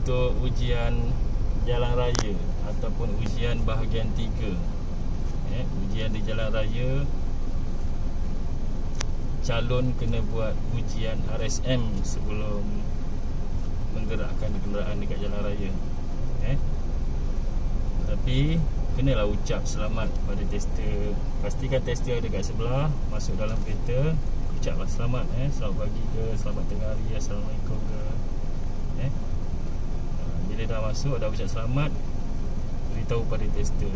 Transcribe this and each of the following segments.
untuk ujian jalan raya ataupun ujian bahagian 3. Ujian di jalan raya, calon kena buat ujian RSM sebelum menggerakkan kenderaan dekat jalan raya. Tapi kenalah ucap selamat pada tester. Pastikan tester ada kat sebelah. Masuk dalam kereta, ucaplah selamat. Selamat pagi ke, selamat tengah hari, Assalamualaikum ke. Bila dah masuk, dah ucap selamat, beritahu pada tester,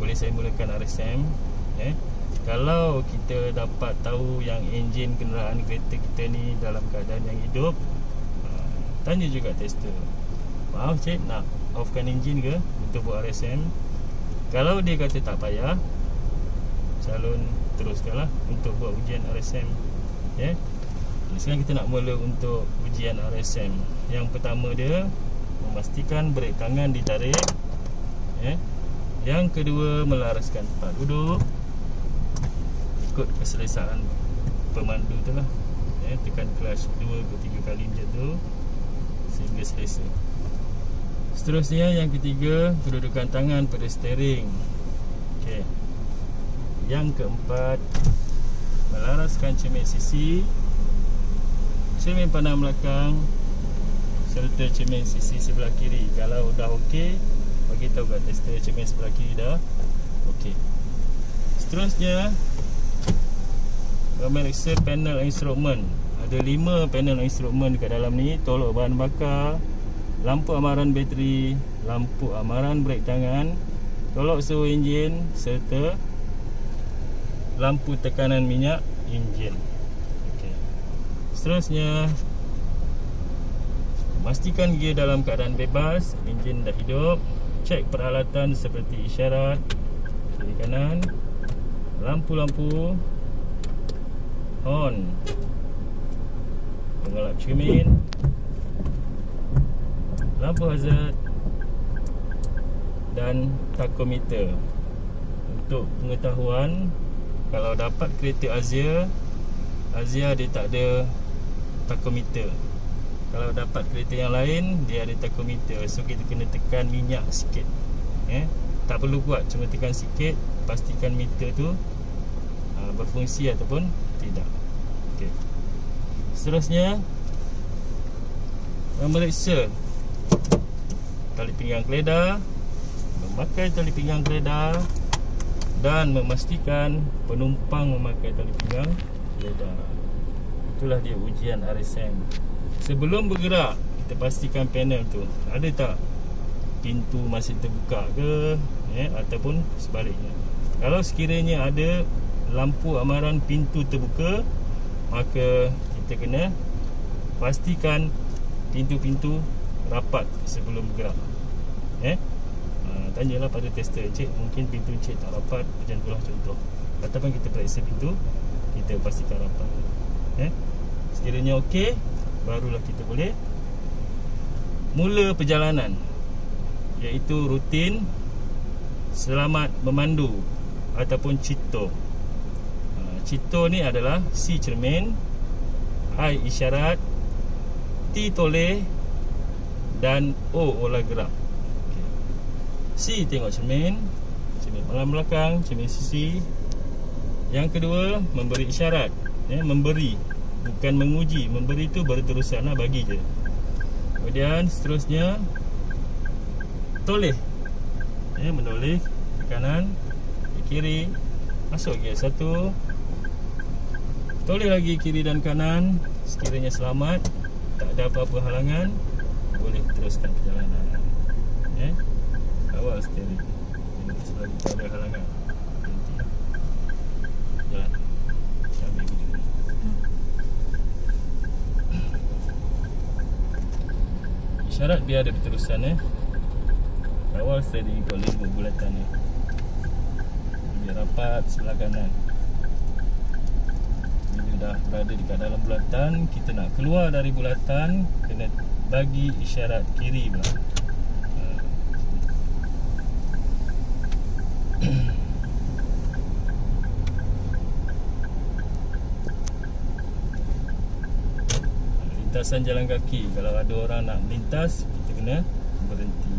boleh saya mulakan RSM. Kalau kita dapat tahu yang enjin kenderaan kereta kita ni dalam keadaan yang hidup, tanya juga tester, maaf cik, nak offkan enjin ke untuk buat RSM? Kalau dia kata tak payah, calon teruskanlah untuk buat ujian RSM. Sekarang kita nak mula untuk ujian RSM. Yang pertama dia memastikan brek tangan ditarik. Yang kedua, melaraskan tempat duduk ikut keselesaan pemandu tu lah. Tekan clutch 2 ke 3 kali macam tu sehingga selesa. Seterusnya, yang ketiga, kedudukan tangan pada steering. Yang keempat, melaraskan cermin sisi, cermin pandang belakang serta cermin sisi sebelah kiri. Kalau dah okey, bagi tahu kat tester cermin sebelah kiri dah okey. Seterusnya, memeriksa panel instrumen. Ada 5 panel instrumen dekat dalam ni. Tolok bahan bakar, lampu amaran bateri, lampu amaran brek tangan, tolok suhu enjin serta lampu tekanan minyak enjin. Seterusnya, pastikan gear dalam keadaan bebas, enjin dah hidup. Cek peralatan seperti isyarat kiri kanan, lampu-lampu, horn, pengelap cermin, lampu hazard dan tachometer. Untuk pengetahuan, kalau dapat kereta Azia dia tak ada tachometer. Kalau dapat kereta yang lain, dia ada tachometer. So kita kena tekan minyak sikit. Tak perlu kuat, cuma tekan sikit, pastikan meter tu berfungsi ataupun tidak. Seterusnya, memeriksa tali pinggang keledar, memakai tali pinggang keledar dan memastikan penumpang memakai tali pinggang keledar. Itulah dia ujian RSM. Sebelum bergerak, kita pastikan panel tu ada tak pintu masih terbuka ke, ataupun sebaliknya. Kalau sekiranya ada lampu amaran pintu terbuka, maka kita kena pastikan pintu-pintu rapat sebelum bergerak. Tanyalah pada tester, cik, mungkin pintu cik tak rapat, macam itulah contoh. Ataupun kita periksa pintu, kita pastikan rapat. Sekiranya okey, barulah kita boleh mula perjalanan, iaitu rutin selamat memandu ataupun CITO. CITO ni adalah C cermin, I isyarat, T toleh dan O olah gerak. C tengok cermin, cermin pandang belakang, cermin sisi. Yang kedua, memberi isyarat. Memberi, bukan menguji. Memberi tu berterusan, bagi je. Kemudian seterusnya, toleh. Menoleh ke kanan, ke kiri, masuk gear 1. Toleh lagi kiri dan kanan. Sekiranya selamat, tak ada apa-apa halangan, boleh teruskan perjalanan. Kawal steering. Selagi tak ada halangan, berhenti. Jalan. Ambil video ni. Isyarat biar ada berterusan. Kawal steering ikut lembut bulatan ni. Biar rapat sebelah kanan. Bila dah berada dekat dalam bulatan, kita nak keluar dari bulatan, kena bagi isyarat kiri pula. lintasan jalan kaki. Kalau ada orang nak melintas, kita kena berhenti.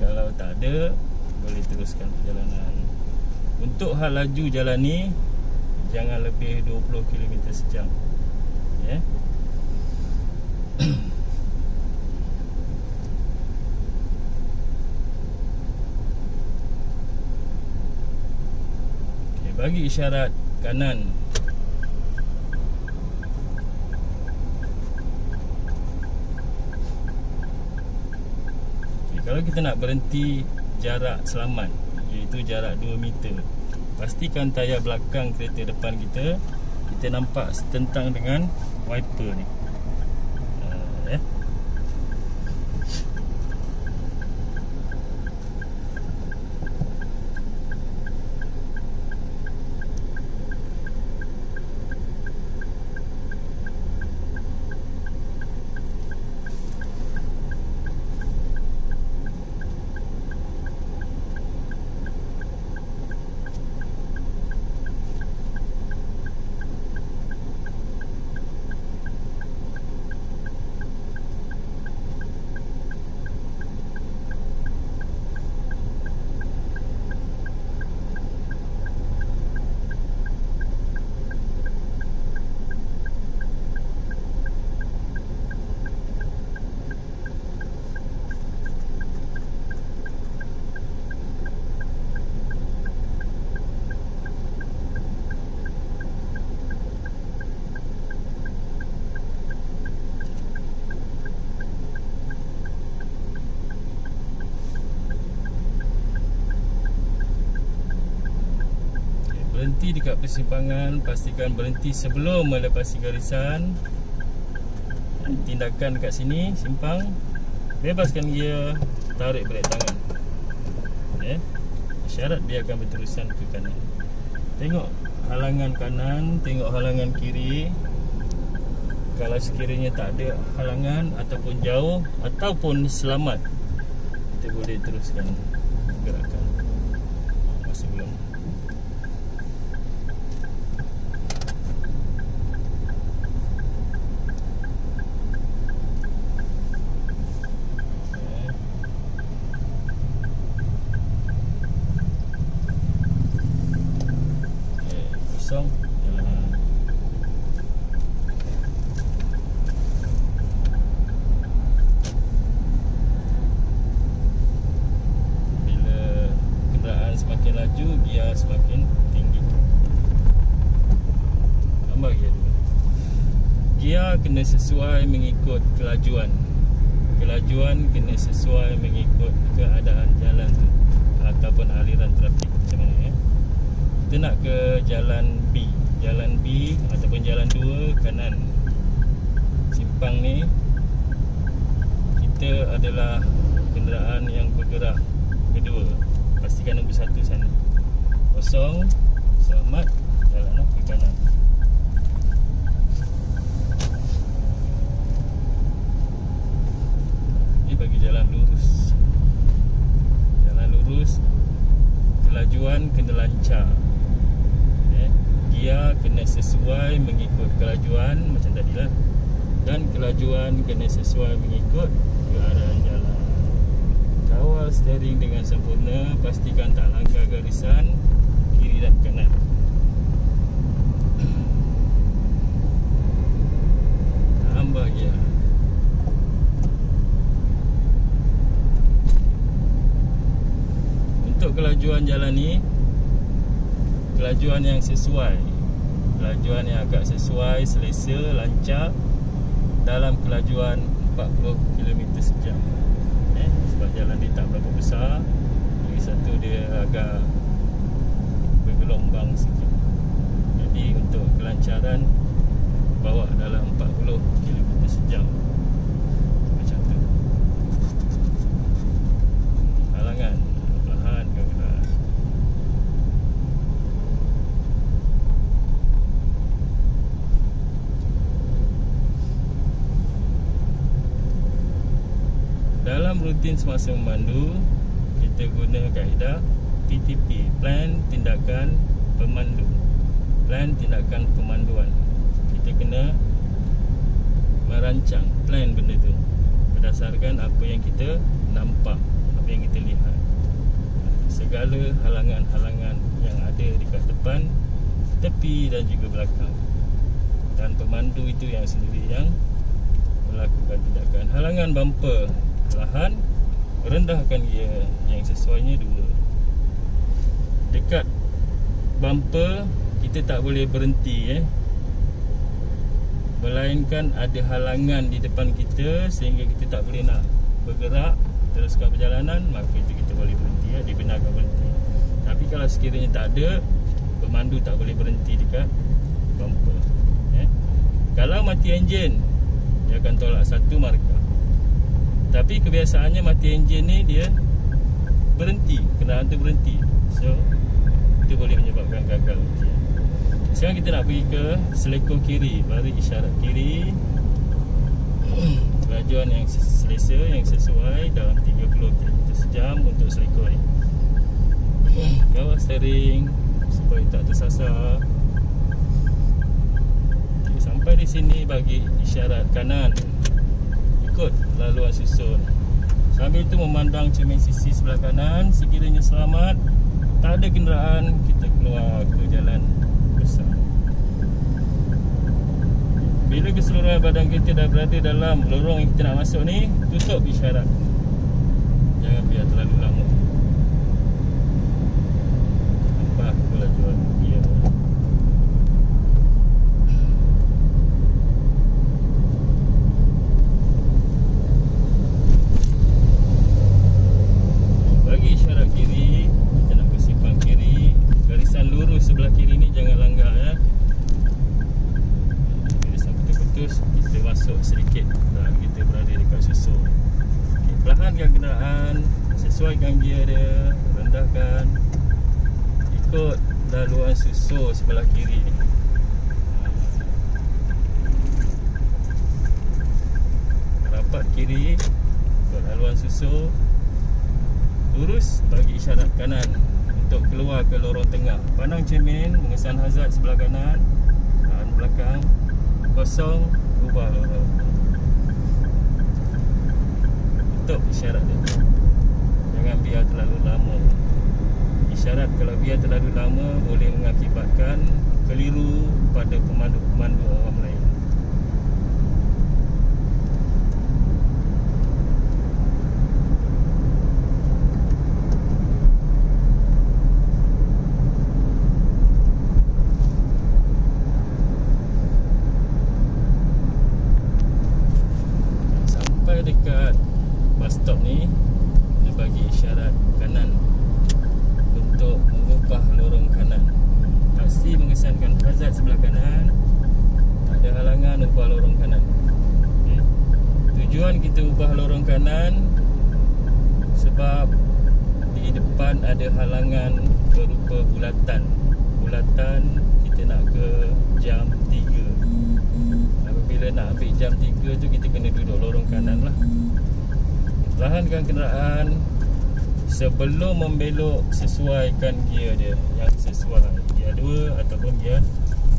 Kalau tak ada, boleh teruskan perjalanan. Untuk hal laju jalan ni, jangan lebih 20 km sejam. Ya. Okay, bagi isyarat kanan. Okay, kalau kita nak berhenti jarak selamat, iaitu jarak 2 meter, pastikan tayar belakang kereta depan kita nampak setentang dengan wiper ni. Ya. Berhenti dekat persimpangan, pastikan berhenti sebelum melepasi garisan. Tindakan dekat sini, simpang, bebaskan gear, tarik brek tangan. Ya. Syarat biarkan berterusan ke kanan. Tengok halangan kanan, tengok halangan kiri. Kalau sekiranya tak ada halangan ataupun jauh ataupun selamat, kita boleh teruskan gerakan. Masa belum. Kosong, jalan. Bila kenderaan semakin laju, gear semakin tinggi. Tambah gear dulu. Gear kena sesuai mengikut kelajuan. Kelajuan kena sesuai mengikut keadaan jalan tu ataupun aliran trafik macam mana, ya. Kita nak ke jalan B ataupun jalan 2 kanan. Simpang ni kita adalah kenderaan yang bergerak kedua. Pastikan nombor 1 sana. Kosong, selamat, jalan ke kanan. Ini bagi jalan lurus. Jalan lurus, kelajuan kena lancar. Gear kena sesuai mengikut kelajuan macam tadi lah. Dan kelajuan kena sesuai mengikut keadaan jalan. Kawal steering dengan sempurna. Pastikan tak langgar garisan kiri dan kanan. Tambah gear. Untuk kelajuan jalan ni, kelajuan yang sesuai, kelajuan yang agak sesuai, selesa, lancar dalam kelajuan 40 km sejam. Sebab jalan dia tak berapa besar, lagi satu dia agak bergelombang sikit. Jadi untuk kelancaran, bawa dalam 40 km sejam. Macam tu. Halangan perlahan ke keras. Dalam rutin semasa memandu, kita guna kaedah PTP, Plan Tindakan Pemandu. Plan Tindakan Pemanduan. Kita kena rancang, plan benda tu berdasarkan apa yang kita nampak, apa yang kita lihat. Segala halangan-halangan yang ada dekat depan, tepi dan juga belakang. Dan pemandu itu yang sendiri yang melakukan tindakan. Halangan bumper, perlahan rendahkan gear, yang sesuainya 2. Dekat bumper kita tak boleh berhenti, melainkan ada halangan di depan kita sehingga kita tak boleh nak bergerak teruskan perjalanan, maka itu kita boleh berhenti, dibenarkan berhenti. Tapi kalau sekiranya tak ada, pemandu tak boleh berhenti dekat bumper. Kalau mati enjin, dia akan tolak 1 markah. Tapi kebiasaannya mati enjin ni dia berhenti, kenderaan tu berhenti. So itu boleh menyebabkan gagal ujian. Sekarang kita nak pergi ke selekor kiri, bagi isyarat kiri. Kelajuan yang selesa, yang sesuai dalam 30 km sejam untuk selekor ni. Kawal steering supaya tak tersasar. Okay, sampai di sini bagi isyarat kanan, ikut laluan susun. Sambil itu memandang cermin sisi sebelah kanan. Sekiranya selamat, tak ada kenderaan, kita keluar ke jalan besar. Bila keseluruhan badan kita dah berada dalam lorong yang kita nak masuk ni, tutup isyarat. Jangan biar terlalu lama. Tambah kelajuan gear. Bagi isyarat kiri, kita nak ke simpang kiri. Garisan lurus sebelah kiri ni jangan langgar, kita masuk sedikit dan kita berada dekat susun. Okay, perlahankan kenderaan, sesuaikan gear dia, rendahkan, ikut laluan susun sebelah kiri ni. Rapat kiri, ikut laluan susun, lurus bagi isyarat kanan untuk keluar ke lorong tengah. Pandang cermin, mengesan hazard sebelah kanan, tahan belakang, kosong, ubah lorong. Tutup isyarat dia. Jangan biar terlalu lama. Isyarat kalau biar terlalu lama boleh mengakibatkan keliru pada pemandu-pemandu orang lain. Dekat bus stop ni, dia bagi isyarat kanan untuk mengubah lorong kanan. Pasti mengesankan hazard sebelah kanan, tak ada halangan, ubah lorong kanan. Okay. Tujuan kita ubah lorong kanan sebab di depan ada halangan berupa bulatan. Bulatan kita nak ke jam 3. Apabila nak ambil jam 3 tu, kita kena duduk lorong kanan lah. Perlahankan kenderaan. Sebelum membelok, sesuaikan gear dia yang sesuai, gear 2 ataupun gear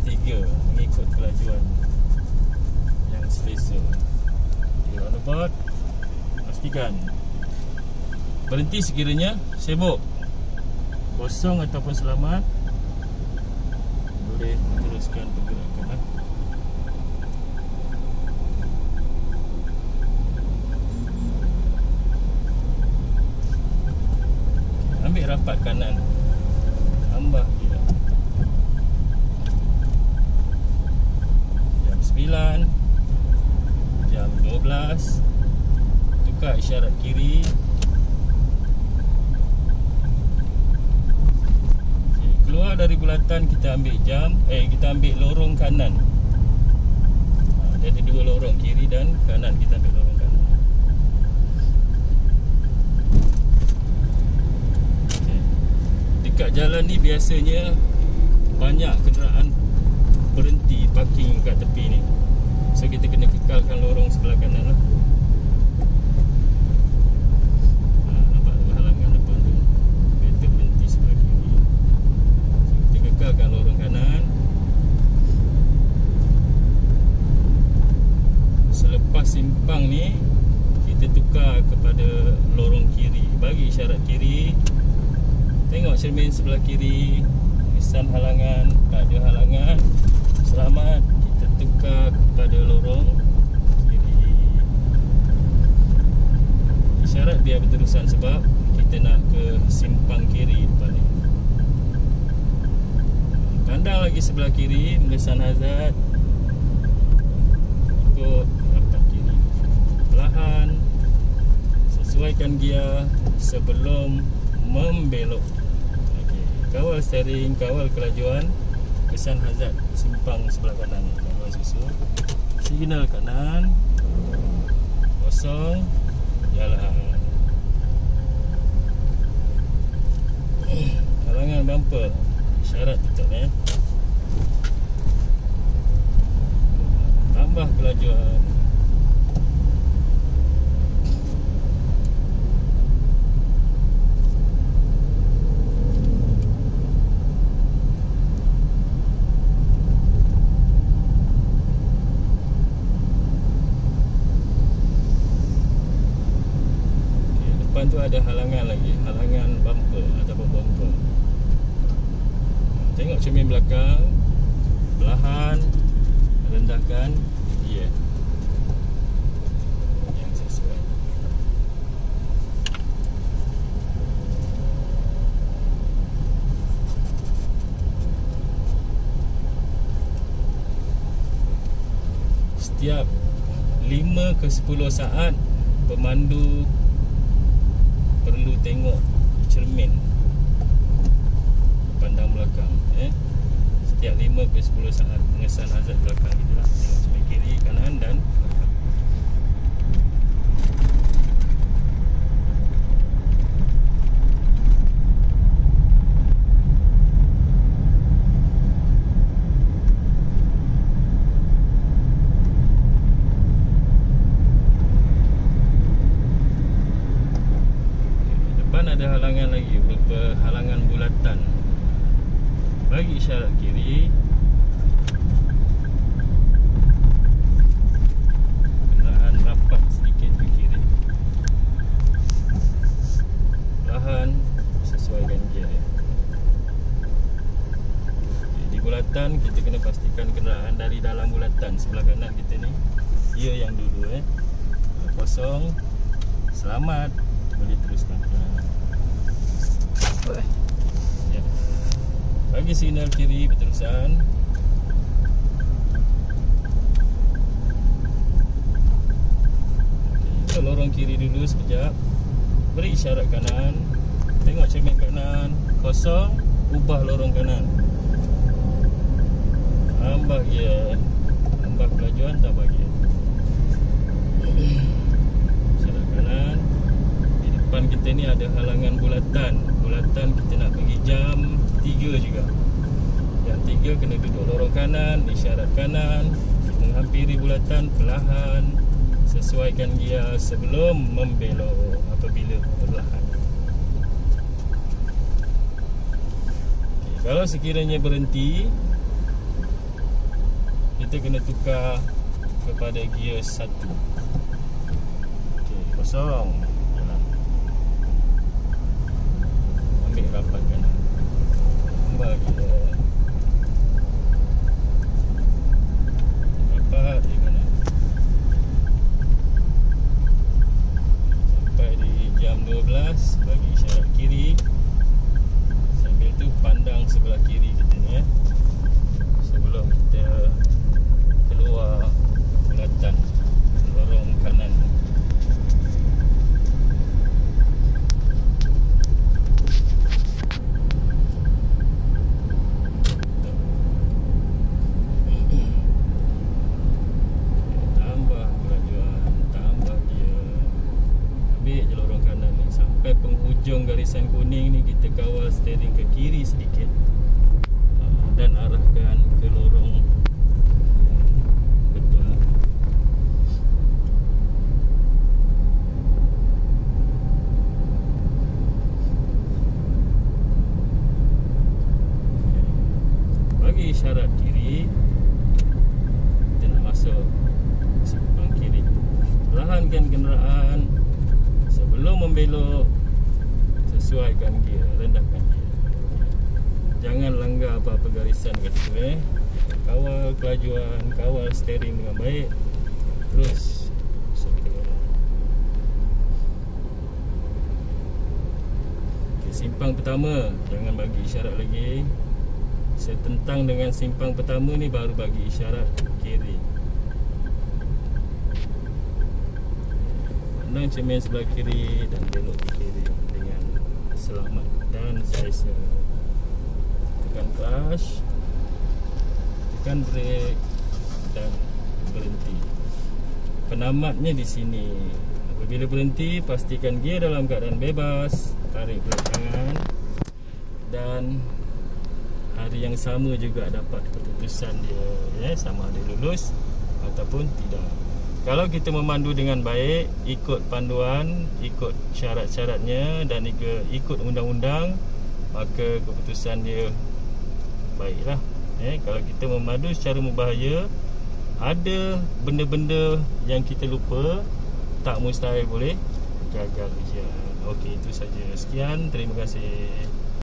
3, mengikut kelajuan yang selesa. Okay, on the board, pastikan berhenti sekiranya sibuk, kosong ataupun selamat, boleh teruskan pergerakan. Ambil rapat kanan, tambah dia jam 9, jam 12, tukar isyarat kiri. Okay, keluar dari bulatan, kita ambil kita ambil lorong kanan. Dia ada 2 lorong, kiri dan kanan. Kita ambil lorong kanan. Dekat jalan ni biasanya banyak kenderaan berhenti parking kat tepi ni. So kita kena kekalkan lorong sebelah kanan lah. Nampak tu halangan depan tu, kereta berhenti sebelah kiri. So kita kekalkan lorong kanan. Selepas simpang ni kita tukar kepada lorong kiri. Bagi isyarat kiri. Tengok cermin sebelah kiri, tulisan halangan, tak ada halangan. Selamat, kita tukar kepada lorong kiri. Isyarat biar berterusan sebab kita nak ke simpang kiri depan ni. Pandang lagi sebelah kiri, mengesan hazard. Ikut rapat kiri. Perlahan sesuaikan gear sebelum membelok. Okey, kawal steering, kawal kelajuan, kesan hazard simpang sebelah kanan. Kawal susun. Signal kanan. Kosong. Jalan. Halangan bumper. Isyarat tutup tambah kelajuan. Depan tu ada halangan lagi, halangan bumper ataupun bumper. Tengok cermin belakang. Perlahan rendahkan gear yang sesuai. Setiap 5 ke 10 saat pemandu perlu tengok cermin pandang belakang. Setiap 5 ke 10 saat mengesan hazard belakang kita lah. Tengok cermin kiri, kanan dan belakang. Depan ada halangan lagi berupa halangan bulatan. Bagi isyarat kiri. Kenderaan rapat sedikit ke kiri. Perlahan sesuaikan gear. Di bulatan kita kena pastikan kenderaan dari dalam bulatan. Sebelah kanan kita ni gear yang dulu kosong. Selamat, boleh teruskan. Bagi signal kiri berterusan. Okey, lorong kiri dulu sekejap. Beri isyarat kanan. Tengok cermin kanan. Kosong. Ubah lorong kanan. Tambah gear. Tambah kelajuan, tambah gear. Isyarat kanan. Di depan kita ni ada halangan bulatan. Bulatan kita nak pergi jam 3 juga. Yang 3 kena duduk lorong kanan, isyarat kanan, menghampiri bulatan perlahan, sesuaikan gear sebelum membelok apabila perlahan. Okay, kalau sekiranya berhenti, kita kena tukar kepada gear 1. Okey, kosong. Jalan. Ambil rapat kanan. Bagi rapat di kanan. Sampai di jam 12 bagi isyarat kiri. Sambil tu pandang sebelah kiri kita ni sebelum kita keluar bulatan lorong kanan. Penghujung garisan kuning ni kita kawal steering ke kiri sedikit dan arahkan ke lorong betul. Bagi isyarat kiri, kita nak masuk simpang kiri. turunkan kenderaan. Sebelum membelok, sesuaikan gear, rendahkan gear. Jangan langgar apa-apa garisan kat situ. Kawal kelajuan, kawal steering dengan baik. Terus bisa kita jalan. Okay, simpang pertama, jangan bagi isyarat lagi. Setentang dengan simpang pertama ni baru bagi isyarat kiri. Pandang cermin sebelah kiri dan belok ke kiri dengan selamat dan saiznya. Tekan clutch, tekan brake dan berhenti. Penamatnya di sini. Apabila berhenti, pastikan gear dalam keadaan bebas, tarik belakangan, dan hari yang sama juga dapat keputusan dia, ya, sama ada lulus ataupun tidak. Kalau kita memandu dengan baik, ikut panduan, ikut syarat-syaratnya dan ikut undang-undang, maka keputusan dia baiklah. Kalau kita memandu secara berbahaya, ada benda-benda yang kita lupa, tak mustahil boleh gagal ujian. Okey, itu saja. Sekian, terima kasih.